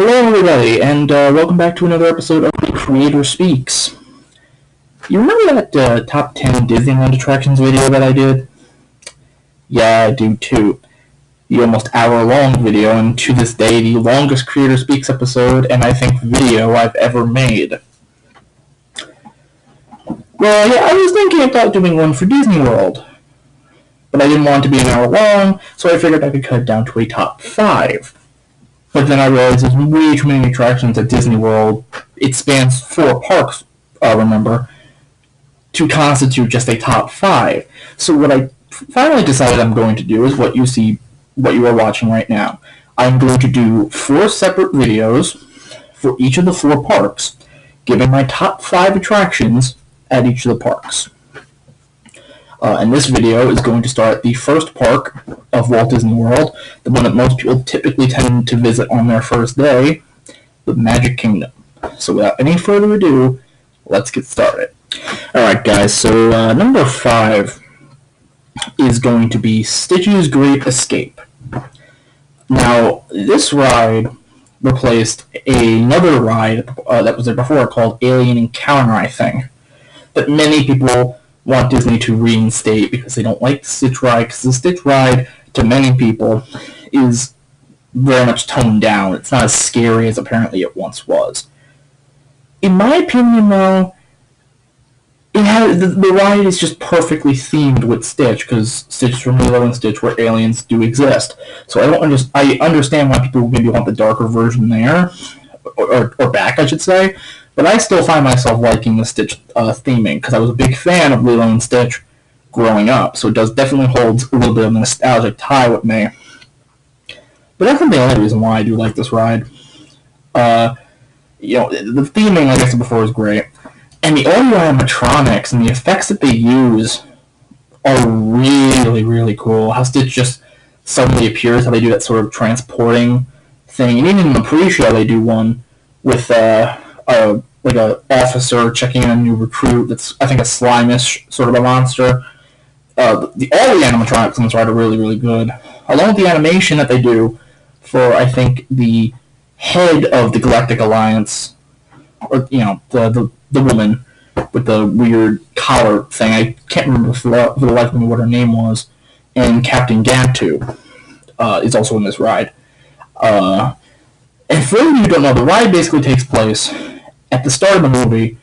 Hello, everybody, and welcome back to another episode of The Creator Speaks. You remember that top 10 Disneyland attractions video that I did? Yeah, I do too. The almost hour-long video, and to this day, the longest Creator Speaks episode, and I think video I've ever made. Well, yeah, I was thinking about doing one for Disney World, but I didn't want it to be an hour long, so I figured I could cut it down to a top 5. But then I realized there's way too many attractions at Disney World. It spans 4 parks, remember, to constitute just a top 5. So what I finally decided I'm going to do is what you are watching right now. I'm going to do 4 separate videos for each of the 4 parks, giving my top 5 attractions at each of the parks. And this video is going to start at the first park of Walt Disney World, the one that most people typically tend to visit on their first day, the Magic Kingdom. So without any further ado, let's get started. Alright guys, so number 5 is going to be Stitch's Great Escape. Now, this ride replaced another ride that was there before called Alien Encounter, I think, that many people want Disney to reinstate because they don't like the Stitch ride, because the Stitch ride, to many people, is very much toned down. It's not as scary as apparently it once was. In my opinion, though, the ride is just perfectly themed with Stitch, because Stitch is from Lilo and Stitch, where aliens do exist. So I understand why people maybe want the darker version there, or back, I should say. But I still find myself liking the Stitch theming, because I was a big fan of Lilo and Stitch growing up, so it definitely holds a little bit of a nostalgic tie with me. But that's not the only reason why I do like this ride. The theming, like I said before, is great. And the audio animatronics and the effects that they use are really, really cool. How Stitch just suddenly appears, how they do that sort of transporting thing. And even in the pre-show, they do one with like a officer checking in a new recruit that's, I think, a slime-ish sort of a monster. All the animatronics in this ride are really, really good. Along with the animation that they do for, I think, the head of the Galactic Alliance, or, the woman with the weird collar thing. I can't remember for the life of me what her name was. And Captain Gantu is also in this ride. And for those of you who don't know, the ride basically takes place at the start of the movie,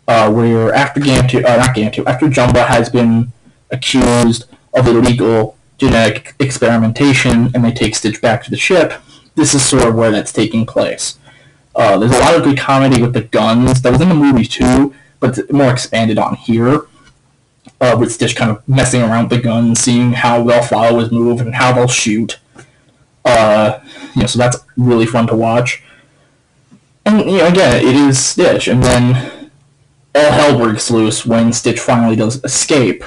where after Jumba has been accused of illegal genetic experimentation and they take Stitch back to the ship, this is sort of where that's taking place. There's a lot of good comedy with the guns that was in the movie too, but it's more expanded on here, with Stitch kind of messing around with the guns, seeing how they'll follow his move and how they'll shoot. So that's really fun to watch. And, again, it is Stitch, and then all hell breaks loose when Stitch finally does escape,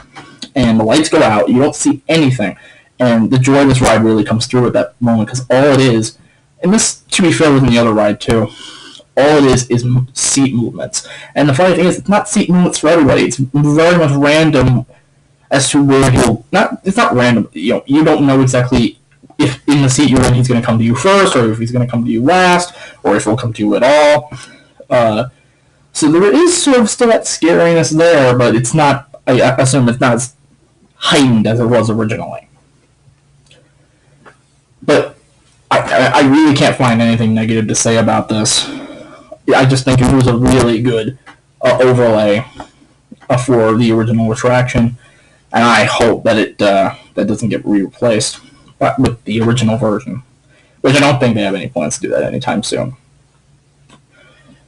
and the lights go out, you don't see anything, and the joy of this ride really comes through at that moment, because all it is, and this, to be fair, was in the other ride, too, all it is seat movements. And the funny thing is, it's not seat movements for everybody, it's very much random as to where it's not random, you don't know exactly if in the seat you're in he's going to come to you first, or if he's going to come to you last, or if he'll come to you at all. So there is sort of still that scariness there, but it's not, I assume it's not as heightened as it was originally. But I really can't find anything negative to say about this. I just think it was a really good overlay for the original attraction, and I hope that that doesn't get replaced with the original version, which I don't think they have any plans to do that anytime soon.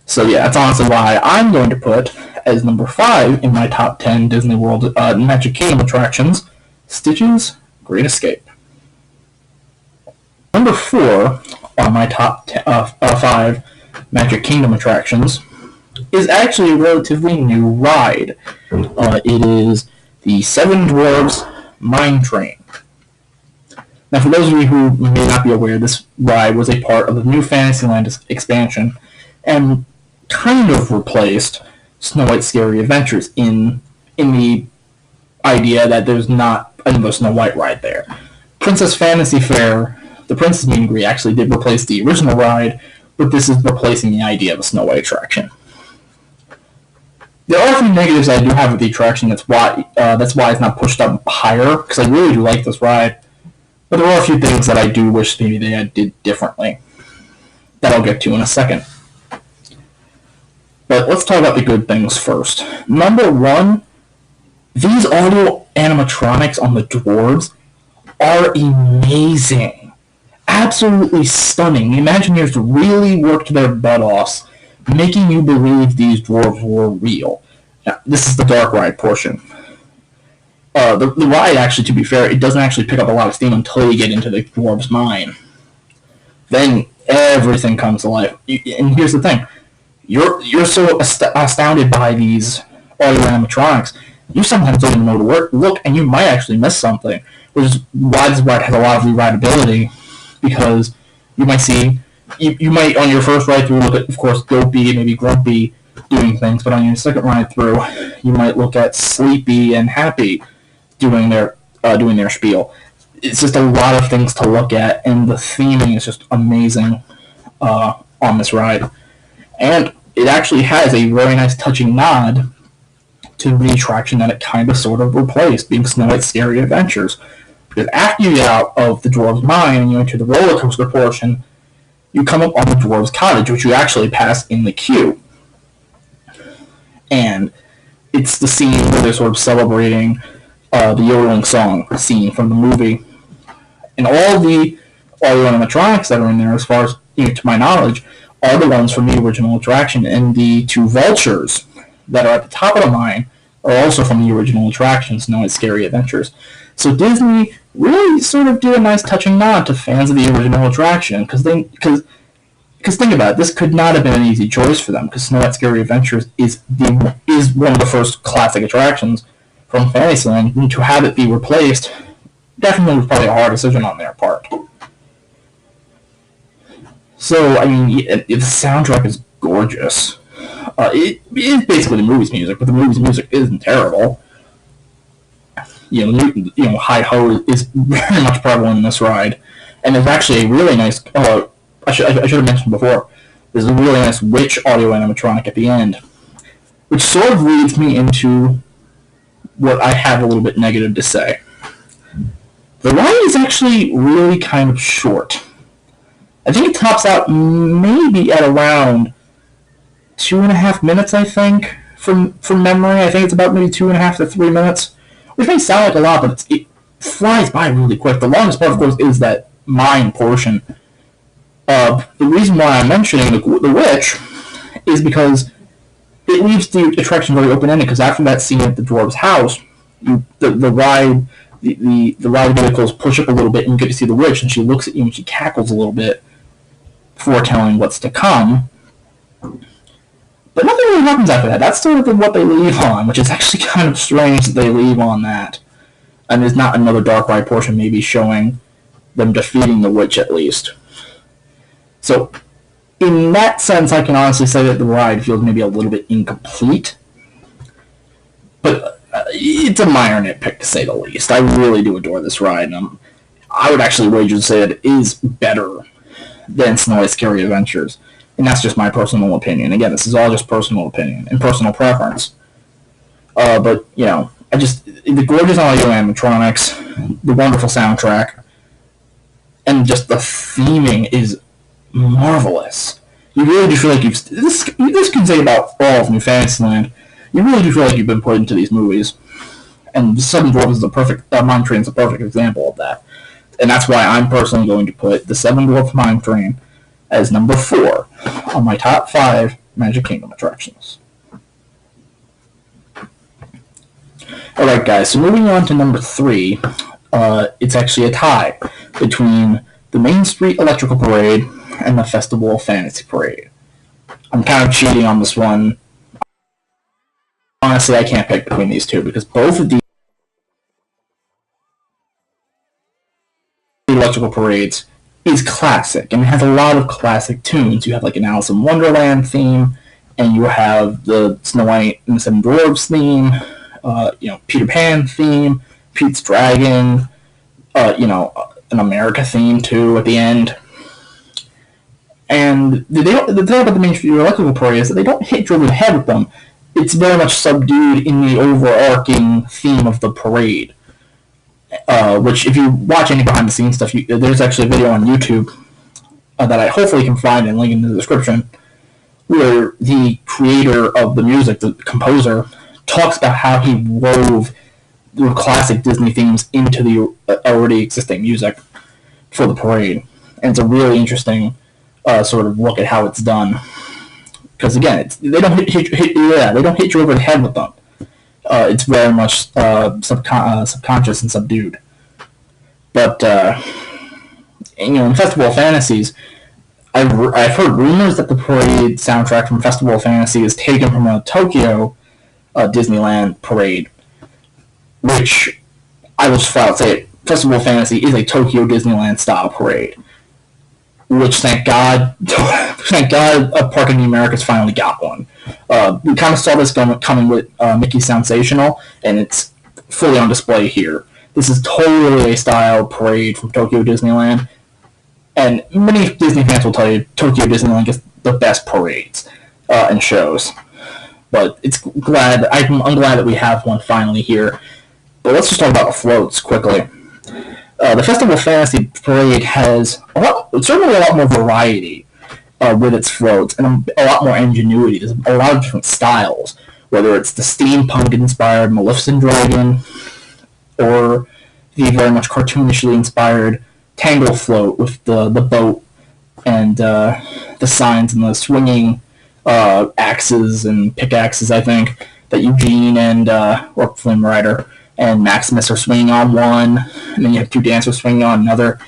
So yeah, that's honestly why I'm going to put as number 5 in my top 10 Disney World Magic Kingdom attractions, Stitch's Great Escape. Number 4 on my top 5 Magic Kingdom attractions is actually a relatively new ride. It is the Seven Dwarfs Mine Train. Now, for those of you who may not be aware, this ride was a part of the new Fantasyland expansion, and kind of replaced Snow White's Scary Adventures in the idea that there's not another Snow White ride there. Princess Fantasy Fair, the Princess Meet and Greet, actually did replace the original ride but this is replacing the idea of a Snow White attraction. There are a few negatives I do have with the attraction. That's why it's not pushed up higher, because I really do like this ride. But there are a few things that I do wish maybe they did differently that I'll get to in a second. But let's talk about the good things first. Number one, these audio animatronics on the Dwarves are amazing. Absolutely stunning. The Imagineers really worked their butt off, making you believe these dwarves were real. Now, this is the dark ride portion. The ride, actually, to be fair, it doesn't actually pick up a lot of steam until you get into the dwarves' mine. Then everything comes to life. And here's the thing. You're so astounded by these audio animatronics, you sometimes don't even know to look, and you might actually miss something, which is why this ride has a lot of rewritability, because you might see, you might, on your first ride through, look at, of course, Dopey and maybe Grumpy doing things, but on your second ride through, you might look at Sleepy and Happy doing their spiel. It's just a lot of things to look at, and the theming is just amazing on this ride. And it actually has a very nice touching nod to the attraction that it kind of sort of replaced, being Snow White's Scary Adventures. Because after you get out of the Dwarves' Mine and you enter the roller coaster portion, you come up on the Dwarves' Cottage, which you actually pass in the queue. And it's the scene where they're sort of celebrating the yodeling song scene from the movie. And all the audio animatronics that are in there, as far as, to my knowledge, are the ones from the original attraction. And the two vultures that are at the top of the mine are also from the original attraction, Snow White's Scary Adventures. So Disney really sort of did a nice touching nod to fans of the original attraction, because think about it, this could not have been an easy choice for them, because Snow White's Scary Adventures is one of the first classic attractions from Fantasyland, and to have it be replaced definitely was probably a hard decision on their part. So, I mean, the soundtrack is gorgeous. It is basically the movie's music, but the movie's music isn't terrible. Hi Ho is very much prevalent in this ride, and there's actually a really nice. I should have mentioned before. There's a really nice witch audio animatronic at the end, which sort of leads me into what I have a little bit negative to say. The ride is actually really kind of short. I think it tops out maybe at around 2.5 minutes, I think, from memory. I think it's about maybe 2.5 to 3 minutes, which may sound like a lot, but it flies by really quick. The longest part, of course, is that mine portion. The reason why I'm mentioning the witch is because it leaves the attraction very open-ended, because after that scene at the dwarves' house, the ride vehicles push up a little bit, and you get to see the witch, and she looks at you and she cackles a little bit, foretelling what's to come. But nothing really happens after that. That's sort of what they leave on, which is actually kind of strange that they leave on that. And there's not another dark ride portion maybe showing them defeating the witch, at least. So, in that sense, I can honestly say that the ride feels maybe a little bit incomplete. But it's a minor nitpick, to say the least. I really do adore this ride, and I would actually wager to say that it is better than Snow White's Scary Adventures. And that's just my personal opinion. Again, this is all just personal opinion and personal preference. But, the gorgeous audio animatronics, the wonderful soundtrack, and just the theming is marvelous. You really do feel like this can say about all of New Fantasyland. You really do feel like you've been put into these movies. And Seven Dwarfs is Mine Train is a perfect example of that. And that's why I'm personally going to put the Seven Dwarfs Mine Train as number 4 on my top 5 Magic Kingdom attractions. Alright guys, so moving on to number 3, it's actually a tie between the Main Street Electrical Parade and the Festival of Fantasy Parade. I'm kind of cheating on this one. Honestly, I can't pick between these two, because both of these electrical parades is classic, and it has a lot of classic tunes. You have like an Alice in Wonderland theme, and you have the Snow White and the Seven Dwarfs theme, Peter Pan theme, Pete's Dragon, an America theme too at the end. And And the thing about the Main Street Electrical Parade is that they don't hit you over the head with them. It's very much subdued in the overarching theme of the parade. Which, if you watch any behind-the-scenes stuff, there's actually a video on YouTube that I hopefully can find and link in the description, where the creator of the music, the composer, talks about how he wove the classic Disney themes into the already existing music for the parade. And it's a really interesting sort of look at how it's done. Because again, they don't hit you over the head with them. It's very much subconscious and subdued. But in Festival of Fantasies, I've heard rumors that the parade soundtrack from Festival of Fantasy is taken from a Tokyo Disneyland parade, which I will just flat out say it. Festival of Fantasy is a Tokyo Disneyland style parade, which thank God Park in the Americas finally got one. We kind of saw this coming with Mickey's Sensational, and it's fully on display here. This is totally a style parade from Tokyo Disneyland, and many Disney fans will tell you Tokyo Disneyland gets the best parades and shows. But I'm glad that we have one finally here. But let's just talk about the floats quickly. The Festival of Fantasy Parade has certainly a lot more variety with its floats, and a lot more ingenuity. There's a lot of different styles, whether it's the steampunk-inspired Maleficent Dragon, or the very much cartoonishly inspired Tangle float with the boat and the signs and the swinging axes and pickaxes, I think, that Eugene and or Flynn Rider and Maximus are swinging on one, and then you have two dancers swinging on another.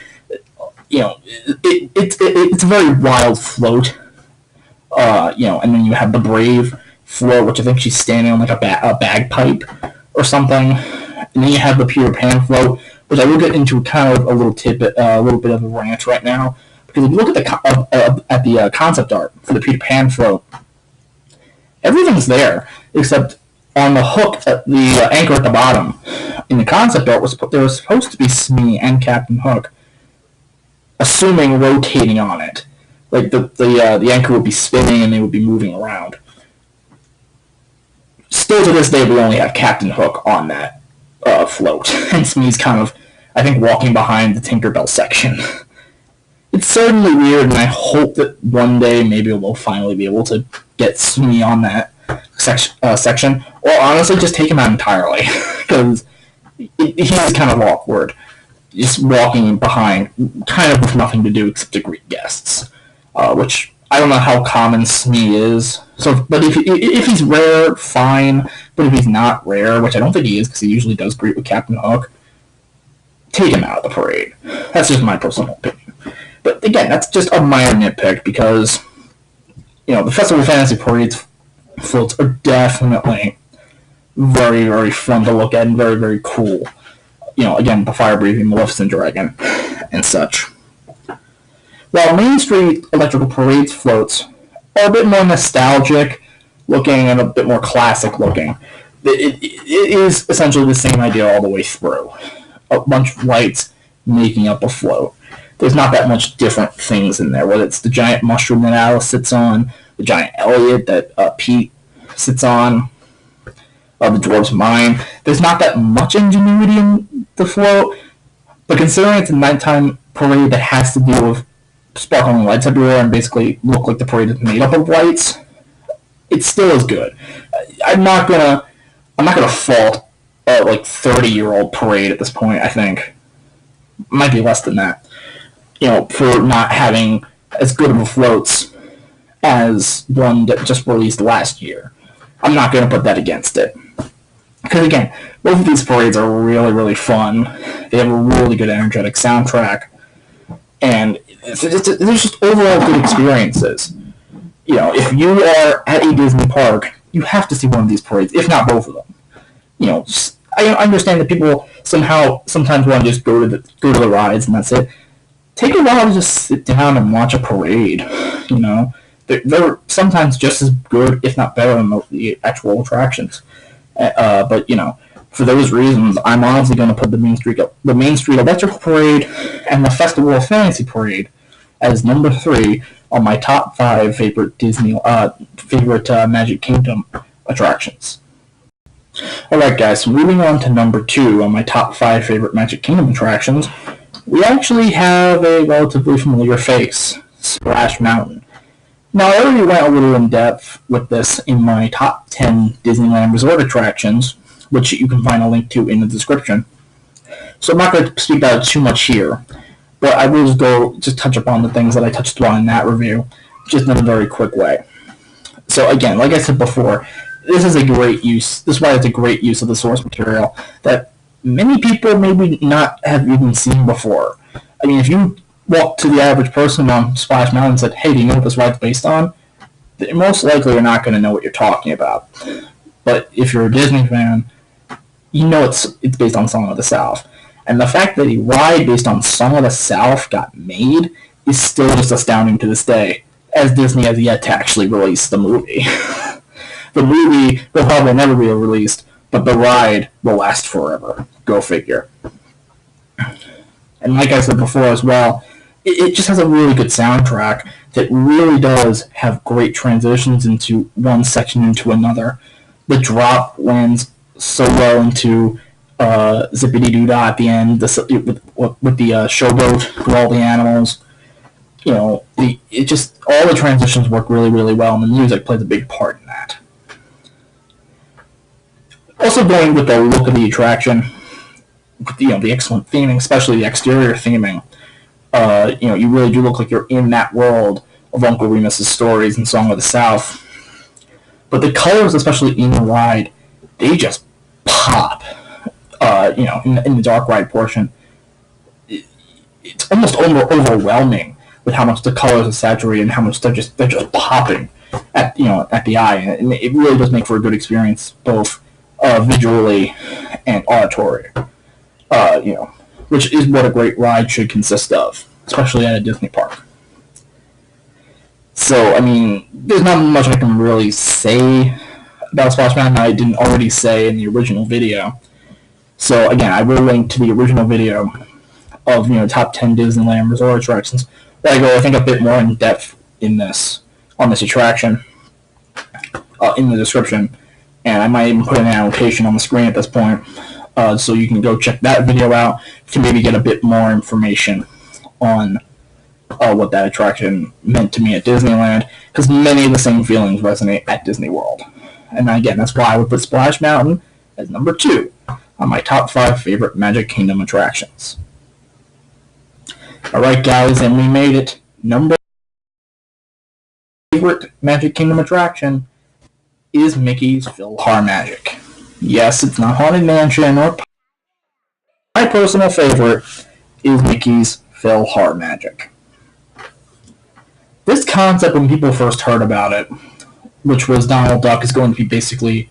It's a very wild float. And then you have the Brave float, which I think she's standing on like a bagpipe or something. And then you have the Peter Pan float, which I will get into kind of a little bit of a rant right now, because if you look at the concept art for the Peter Pan float, everything's there except on the hook at the anchor at the bottom. In the concept art, there was supposed to be Smee and Captain Hook, assuming rotating on it, like the anchor would be spinning and they would be moving around. Still to this day, we only have Captain Hook on that float, and Smee's kind of, I think, walking behind the Tinkerbell section. It's certainly weird, and I hope that one day maybe we'll finally be able to get Smee on that section, or honestly just take him out entirely, because he's kind of awkward, just walking behind, kind of with nothing to do except to greet guests, which I don't know how common Smee is. So, but if he's rare, fine. But if he's not rare, which I don't think he is, because he usually does greet with Captain Hook, take him out of the parade. That's just my personal opinion. But again, that's just a minor nitpick, because the Festival of Fantasy Parade's floats are definitely very, very fun to look at and very, very cool. Again, the fire-breathing Maleficent Dragon and such. While Main Street Electrical Parade's floats are a bit more nostalgic looking and a bit more classic looking, it is essentially the same idea all the way through. A bunch of lights making up a float. There's not that much different things in there, whether it's the giant mushroom that Alice sits on, the giant Elliot that Pete sits on, the Dwarfs mine. There's not that much ingenuity in the float, but considering it's a nighttime parade that has to deal with sparkling lights everywhere and basically look like the parade is made up of lights, it still is good. I'm not gonna fault a 30-year-old parade at this point. I think might be less than that. For not having as good of a floats as one that just released last year. I'm not going to put that against it. Because again, both of these parades are really, really fun. They have a really good, energetic soundtrack. And there's just overall good experiences. If you are at a Disney park, you have to see one of these parades, if not both of them. I understand that people sometimes want to just go to the rides and that's it. Take a while to just sit down and watch a parade. They're sometimes just as good, if not better, than the actual attractions. But for those reasons, I'm honestly going to put the Main Street Electrical Parade and the Festival of Fantasy Parade as number 3 on my top 5 favorite Magic Kingdom attractions. Alright guys, so moving on to number 2 on my top 5 favorite Magic Kingdom attractions, we actually have a relatively familiar face, Splash Mountain. Now, I already went a little in depth with this in my top 10 Disneyland Resort attractions, which you can find a link to in the description. So I'm not going to speak about it too much here, but I will just touch upon the things that I touched on in that review, just in a very quick way. So again, like I said before, this is why it's a great use of the source material that many people maybe not have even seen before. I mean, if you walk to the average person on Splash Mountain and said, hey, do you know what this ride's based on? They most likely are not going to know what you're talking about. But if you're a Disney fan, you know it's based on Song of the South. And the fact that a ride based on Song of the South got made is still just astounding to this day, as Disney has yet to actually release the movie. The movie will probably never be released, but the ride will last forever. Go figure. And like I said before as well, it just has a really good soundtrack that really does have great transitions into one section into another. The drop lands so well into Zippity Doo Dah at the end, with the showboat with all the animals. You know, all the transitions work really, really well, and the music plays a big part in that. Also, going with the look of the attraction, with the excellent theming, especially the exterior theming. You really do look like you're in that world of Uncle Remus's stories and Song of the South. But the colors, especially in the ride, they just pop. In the dark ride portion, it's almost overwhelming with how much the colors are saturated and how much they're just popping at the eye, and it really does make for a good experience, both visually and auditory. Which is what a great ride should consist of, especially at a Disney park. So, I mean, there's not much I can really say about Splash Mountain I didn't already say in the original video. So, again, I will link to the original video of, top 10 Disneyland Resort attractions, where I go, I think, a bit more in depth on this attraction, in the description, and I might even put an annotation on the screen at this point, so you can go check that video out to maybe get a bit more information on what that attraction meant to me at Disneyland, because many of the same feelings resonate at Disney World. And again, that's why I would put Splash Mountain as number 2 on my top 5 favorite Magic Kingdom attractions. Alright guys, and we made it. Number favorite Magic Kingdom attraction is Mickey's PhilharMagic. Yes, it's not Haunted Mansion, or my personal favorite is Mickey's PhilharMagic. This concept, when people first heard about it, which was Donald Duck is going to be basically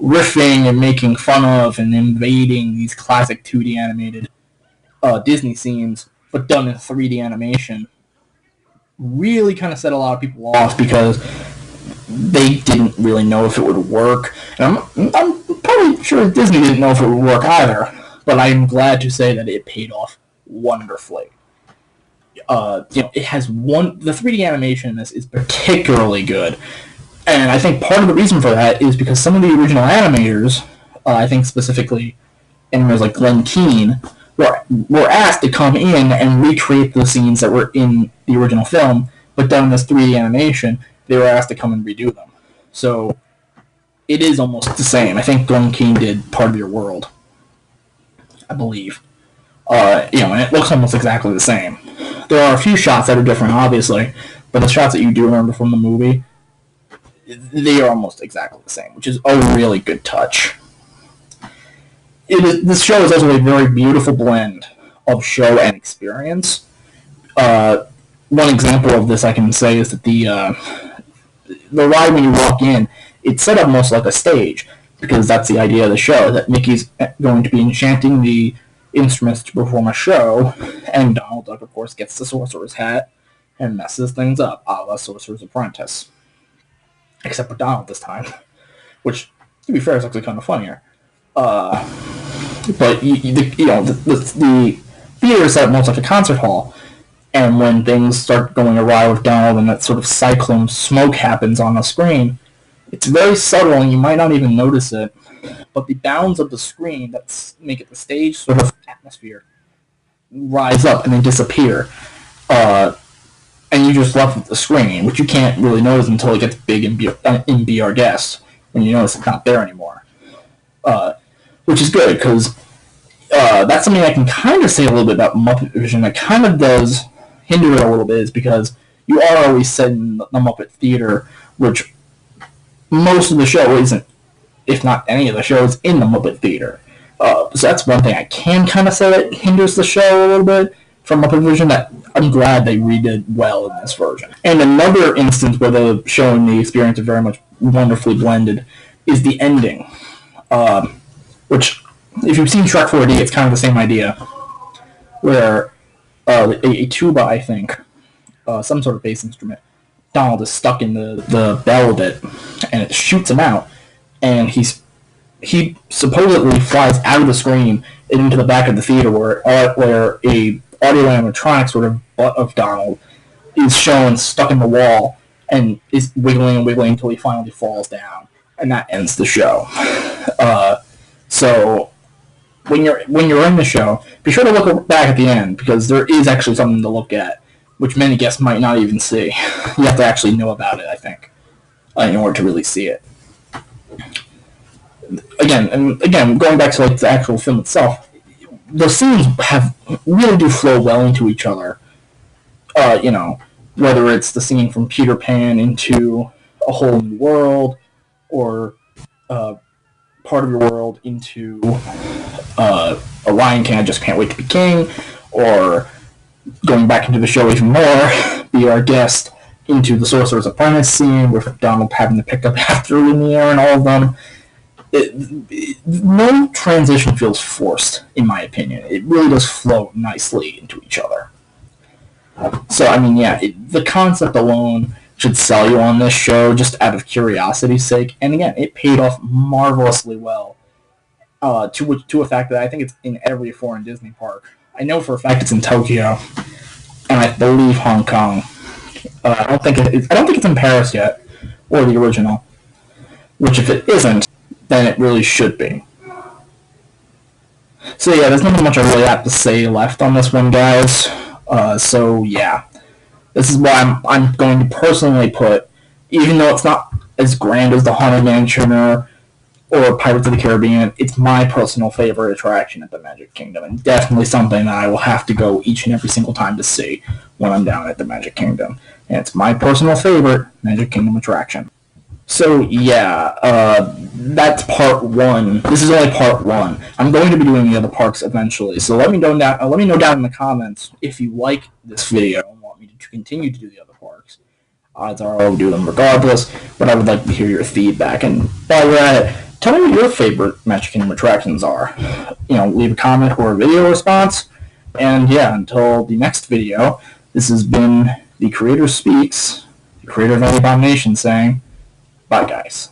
riffing and making fun of and invading these classic 2D animated Disney scenes, but done in 3D animation, really kind of set a lot of people off because they didn't really know if it would work. And I'm probably sure Disney didn't know if it would work either, but I'm glad to say that it paid off wonderfully. It has the 3D animation in this is particularly good, and I think part of the reason for that is because some of the original animators, I think specifically animators like Glenn Keane, were asked to come in and recreate the scenes that were in the original film, but done in this 3D animation. They were asked to come and redo them. So it is almost the same. I think Glenn Keane did Part of Your World, I believe. And it looks almost exactly the same. There are a few shots that are different, obviously, but the shots that you do remember from the movie, they are almost exactly the same, which is a really good touch. This show is also a very beautiful blend of show and experience. One example of this I can say is that the ride, when you walk in, it's set up almost like a stage, because that's the idea of the show, that Mickey's going to be enchanting the instruments to perform a show, and Donald Duck, of course, gets the sorcerer's hat and messes things up, a la Sorcerer's Apprentice. Except for Donald this time, which, to be fair, is actually kind of funnier. But the theater is set up almost like a concert hall, And when things start going awry with Donald and that sort of cyclone smoke happens on the screen, it's very subtle and you might not even notice it. But the bounds of the screen that make it the stage sort of atmosphere rise up and then disappear. Uh, and you're just left with the screen, which you can't really notice until it gets big in Be Our Guest, when you notice it's not there anymore. Which is good, because that's something I can kind of say a little bit about Muppet Vision that kind of does hinder it a little bit, is because you are always set in the Muppet Theater, which most of the show isn't, if not any of the shows, in the Muppet Theater. So that's one thing I can kind of say that hinders the show a little bit from Muppet Vision that I'm glad they redid well in this version. And another instance where the show and the experience are very much wonderfully blended is the ending, which, if you've seen Shrek 4D, it's kind of the same idea, where a tuba, I think, some sort of bass instrument, Donald is stuck in the bell of it, and it shoots him out, and he supposedly flies out of the screen and into the back of the theater where a audio animatronic sort of butt of Donald is shown stuck in the wall and is wiggling and wiggling until he finally falls down, and that ends the show. So when you're in the show, be sure to look back at the end, because there is actually something to look at, which many guests might not even see. You have to actually know about it, I think, in order to really see it. Again, going back to like the actual film itself, the scenes really do flow well into each other. Whether it's the scene from Peter Pan into A Whole New World, or part of your world into A Lion King, I Just Can't Wait to Be King, or going back into the show even more, Be Our Guest, into the Sorcerer's Apprentice scene with Donald having to pick up after Lumiere and all of them. No transition feels forced, in my opinion. It really does flow nicely into each other. So, I mean, yeah, the concept alone should sell you on this show just out of curiosity's sake. And again, it paid off marvelously well, to a fact that I think it's in every foreign Disney park. I know for a fact it's in Tokyo, and I believe Hong Kong. I don't think it's in Paris yet, or the original. Which, if it isn't, then it really should be. So yeah, there's not much I really have to say left on this one, guys. So yeah, this is why I'm going to personally put, even though it's not as grand as the Haunted Mansion or Pirates of the Caribbean, it's my personal favorite attraction at the Magic Kingdom, and definitely something that I will have to go each and every single time to see when I'm down at the Magic Kingdom. And it's my personal favorite Magic Kingdom attraction. So yeah, that's part one. This is only part one. I'm going to be doing the other parks eventually. So let me know down in the comments if you like this video and want me to continue to do the other parks. Odds are I'll do them regardless, but I would like to hear your feedback. And while we're at it, tell me what your favorite Magic Kingdom attractions are. Leave a comment or a video response. And yeah, until the next video, this has been The Creator Speaks, the creator of Any Abomination, saying, bye, guys.